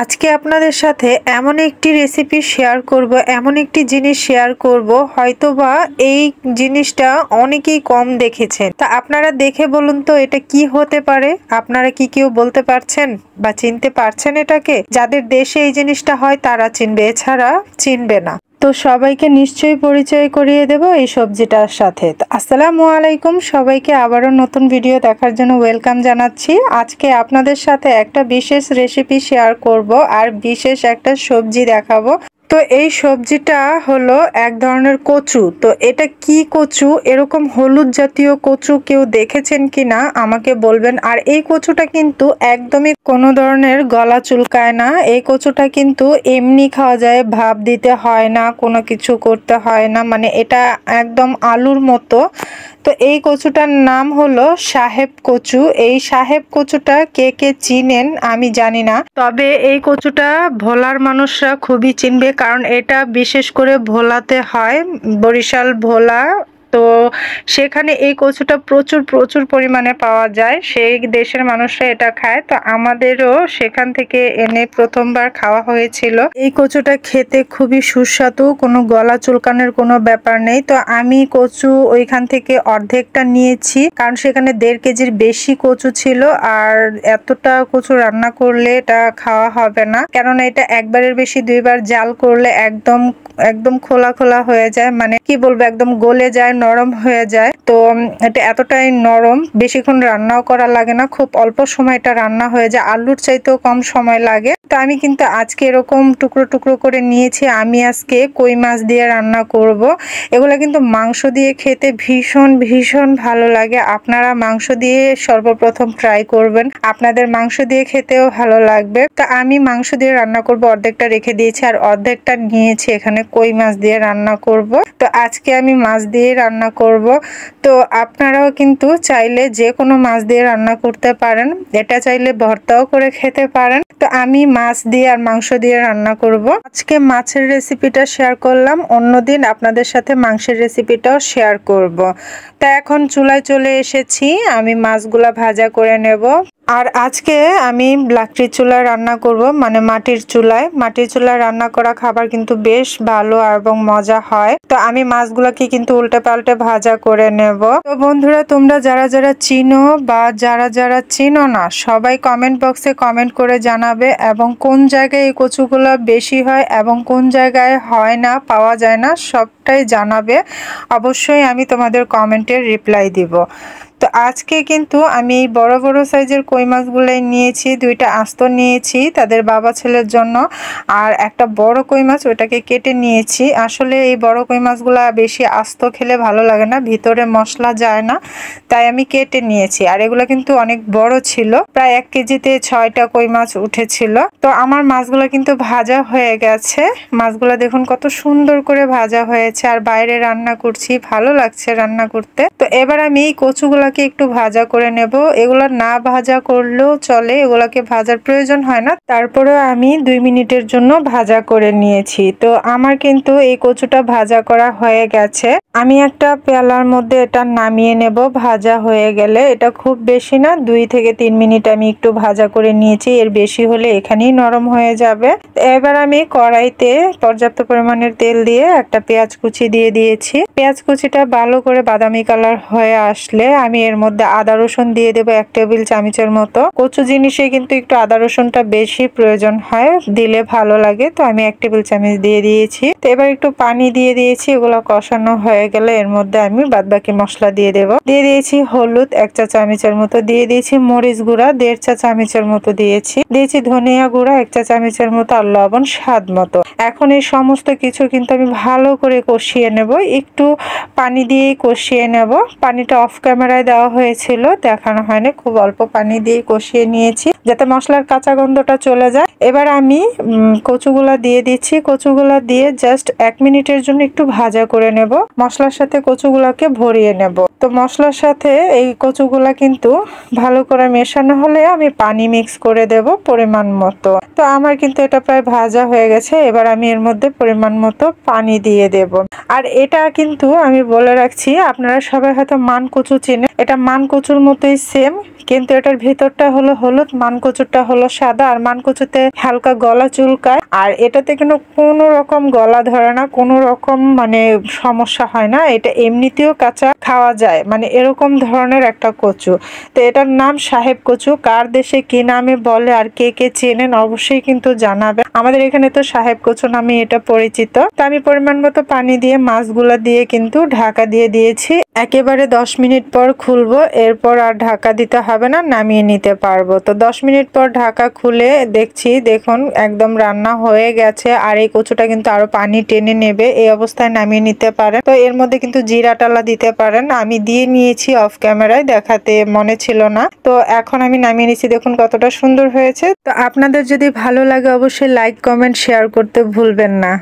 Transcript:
আজকে আপনাদের সাথে এমন একটি রেসিপি শেয়ার করব, এমন একটি জিনিস শেয়ার করব হয়তোবা এই জিনিসটা অনেকেই কম দেখেছেন। তা আপনারা দেখে বলুন তো এটা কি হতে পারে? আপনারা কি কেউ বলতে পারছেন বা চিনতে পারছেন এটাকে? যাদের দেশে এই জিনিসটা হয় তারা চিনবে, এছাড়া চিনবে না। তো সবাইকে নিশ্চয়ই পরিচয় করিয়ে দেব এই সবজিটার সাথে। তো আসসালামু আলাইকুম, সবাইকে আবারও নতুন ভিডিও দেখার জন্য ওয়েলকাম জানাচ্ছি। আজকে আপনাদের সাথে একটা বিশেষ রেসিপি শেয়ার করব আর বিশেষ একটা সবজি দেখাবো। তো এই সবজিটা হলো এক ধরনের কচু। তো এটা কি কচু? এরকম হলুদ জাতীয় কচু কেউ দেখেছেন কিনা আমাকে বলবেন। আর এই কচুটা কিন্তু একদমই কোনো ধরনের গলা চুলকায় না। এই কচুটা কিন্তু এমনি খাওয়া যায়, ভাপ দিতে হয় না, কোনো কিছু করতে হয় না, মানে এটা একদম আলুর মতো। তো এই কচুটার নাম হলো সাহেব কচু। এই সাহেব কচুটা কে কে চিনেন আমি জানি না, তবে এই কচুটা ভোলার মানুষরা খুবই চিনবে, কারণ এটা বিশেষ করে ভোলাতে হয়, বরিশাল ভোলা। তো সেখানে এই কচুটা প্রচুর প্রচুর পরিমাণে পাওয়া যায়, সেই দেশের মানুষরা এটা খায়। তো আমাদেরও সেখান থেকে এনে প্রথমবার খাওয়া হয়েছিল। এই কচুটা খেতে খুবই সুস্বাদু, কোনো গলা চুলকানোর কোনো ব্যাপার নেই। তো আমি কচু ওইখান থেকে অর্ধেকটা নিয়েছি, কারণ সেখানে 1.5 কেজির বেশি কচু ছিল। আর এতটা কচু রান্না করলে এটা খাওয়া হবে না, কেননা এটা একবারের বেশি 2বার জাল করলে একদম একদম খোলা খোলা হয়ে যায়, মানে কি বলবো, একদম গলে যায়, নরম হয়ে যায়। তো এটা এতটাই নরম, বেশিক্ষণ রান্নাও করা লাগে না, খুব অল্প সময় এটা রান্না হয়ে যায়, আলুর চাইতেও কম সময় লাগে। তো আমি কিন্তু আজকে এরকম টুকরো টুকরো করে নিয়েছি। আমি আজকে কই মাছ দিয়ে রান্না করব। এগুলো কিন্তু মাংস দিয়ে খেতে ভীষণ ভীষণ ভালো লাগে। আপনারা মাংস দিয়ে সর্বপ্রথম ট্রাই করবেন, আপনাদের মাংস দিয়ে খেতেও ভালো লাগবে। তো আমি মাংস দিয়ে রান্না করব, অর্ধেকটা রেখে দিয়েছি আর অর্ধেকটা নিয়েছি এখানে কই মাছ দিয়ে রান্না করব। তো আজকে আমি মাছ দিয়ে রান্না করব। তো আপনারাও কিন্তু চাইলে যে কোনো মাছ দিয়ে রান্না করতে পারেন, এটা চাইলে ভর্তাও করে খেতে পারেন। তো আমি মাছ দিয়ে আর মাংস দিয়ে রান্না করব। আজকে মাছের রেসিপিটা শেয়ার করলাম, অন্যদিন আপনাদের সাথে মাংসের রেসিপিটাও শেয়ার করব। তা এখন চুলায় চলে এসেছি, আমি মাছগুলা ভাজা করে নেব। আর আজকে আমি লাকড়ির চুলায় রান্না করব, মানে মাটির চুলায়। মাটির চুলায় রান্না করা খাবার কিন্তু বেশ ভালো এবং মজা হয়। তো আমি মাছগুলোকে কিন্তু উল্টে পাল্টে ভাজা করে নেব। তো বন্ধুরা, তোমরা যারা যারা চিনো বা যারা যারা চিনো না, সবাই কমেন্ট বক্সে কমেন্ট করে জানাবে, এবং কোন জায়গায় এই কচুগুলো বেশি হয় এবং কোন জায়গায় হয় না, পাওয়া যায় না, সবটাই জানাবে। অবশ্যই আমি তোমাদের কমেন্টের রিপ্লাই দিব। তো আজকে কিন্তু আমি এই বড় বড় সাইজের কই মাছগুলাই নিয়েছি, 2টা আস্ত নিয়েছি তাদের বাবা ছেলের জন্য, আর একটা বড় কই মাছ ওটাকে কেটে নিয়েছি। আসলে এই বড় কই মাছগুলা বেশি আস্ত খেলে ভালো লাগে না, ভিতরে মশলা যায় না, তাই আমি কেটে নিয়েছি। আর এগুলো কিন্তু অনেক বড় ছিল, প্রায় 1 কেজিতে 6টা কই মাছ উঠেছিল। তো আমার মাছগুলো কিন্তু ভাজা হয়ে গেছে। মাছগুলো দেখুন কত সুন্দর করে ভাজা হয়েছে, আর বাইরে রান্না করছি, ভালো লাগছে রান্না করতে। তো এবার আমি এই কচুগুলা একটু ভাজা করে নেব। এগুলো না ভাজা করলেও চলে, এগুলাকে ভাজার প্রয়োজন হয় না, তারপরেও আমি 2 মিনিটের জন্য ভাজা করে নিয়েছি। তো আমার কিন্তু এই কচুটা ভাজা করা হয়ে গেছে। আমি একটা পেয়ালার মধ্যে এটা নামিয়ে নেব ভাজা হয়ে গেলে। এটা খুব বেশি না, 2 থেকে 3 মিনিট আমি একটু ভাজা করে নিয়েছি, এর বেশি হলে এখানেই নরম হয়ে যাবে। এবার আমি কড়াইতে পর্যাপ্ত পরিমাণের তেল দিয়ে একটা পেঁয়াজ কুচি দিয়ে দিয়েছি। পেঁয়াজ কুচিটা ভালো করে বাদামি কালার হয়ে আসলে আমি এর মধ্যে আদা রসুন দিয়ে দেবো 1 টেবিল চামচের মতো। কচু জিনিসে কিন্তু একটু আদা রসুনটা বেশি প্রয়োজন হয়, দিলে ভালো লাগে। তো আমি 1 টেবিল চামচ দিয়ে দিয়েছি। তো এবার একটু পানি দিয়ে দিয়েছি। এগুলো কষানো হয়ে গেলে এর মধ্যে আমি বাদবাকি মশলা দিয়ে দেবো। দিয়ে দিয়েছি হলুদ 1 চা চামচের মতো, দিয়ে দিয়েছি মরিচ গুঁড়া 1.5 চা চামচের মতো দিয়েছি ধনিয়া গুঁড়া 1 চা চামচের মতো, আর লবণ স্বাদ মতো। এখন এই সমস্ত কিছু কিন্তু আমি ভালো করে কষিয়ে নেব, একটু পানি দিয়ে কষিয়ে নেব। পানিটা অফ ক্যামেরায় দেওয়া হয়েছিল, দেখানো হয়নি, খুব অল্প পানি দিয়ে কষিয়ে নিয়েছি যাতে মশলার কাঁচা গন্ধটা চলে যায়। এবার আমি কচুগুলা দিয়ে দিচ্ছি। কচুগুলা দিয়ে জাস্ট 1 মিনিটের জন্য একটু ভাজা করে নেব, মশলার সাথে কচুগুলাকে ভরিয়ে নেব। তো মশলার সাথে এই কচুগুলা কিন্তু ভালো করে মেশানো হলে আমি পানি মিক্স করে দেব পরিমাণ মতো। তো আমার কিন্তু এটা প্রায় ভাজা হয়ে গেছে। এবার আমি এর মধ্যে পরিমাণ মতো পানি দিয়ে দেব। আর এটা কিন্তু আমি বলে রাখছি, আপনারা সবাই হয়তো মান কচু চেনে, এটা মানকচুর মতোই সেম, কিন্তু এটার ভেতরটা হলো হলুদ, মানকচুরটা হলো সাদা। আর মানকচুতে হালকা গলা চুলকায়, আর এটাতে কিন্তু কোনো রকম গলা ধরে না, কোনো রকম মানে সমস্যা হয় না। এটা এমনিতেও কাঁচা খাওয়া যায়, মানে এরকম ধরনের একটা কচু। তো এটার নাম সাহেব কচু। কার দেশে কি নামে বলে আর কে কে চেনেন অবশ্যই কিন্তু জানাবেন। আমাদের এখানে তো সাহেব কচু নামে এটা পরিচিত। তো আমি পরিমাণ মতো পানি দিয়ে মাছগুলা দিয়ে কিন্তু ঢাকা দিয়ে দিয়েছি। একেবারে 10 মিনিট পর খুলবো, এরপর আর ঢাকা দিতে হবে না, নামিয়ে নিতে পারবো। তো 10 মিনিট পর ঢাকা খুলে দেখছি, দেখুন একদম রান্না হয়ে গেছে। আর এই কচুটা কিন্তু আরো পানি টেনে নেবে, এই অবস্থায় নামিয়ে নিতে পারেন। তো এর মধ্যে কিন্তু জিরা টালা দিতে পারেন, আমি দিয়ে নিয়েছি অফ ক্যামেরায়, দেখাতে মনে ছিল না। তো এখন আমি নামিয়ে নিয়েছি, দেখুন কতটা সুন্দর হয়েছে। তো আপনাদের যদি ভালো লাগে অবশ্যই লাইক কমেন্ট শেয়ার করতে ভুলবেন না।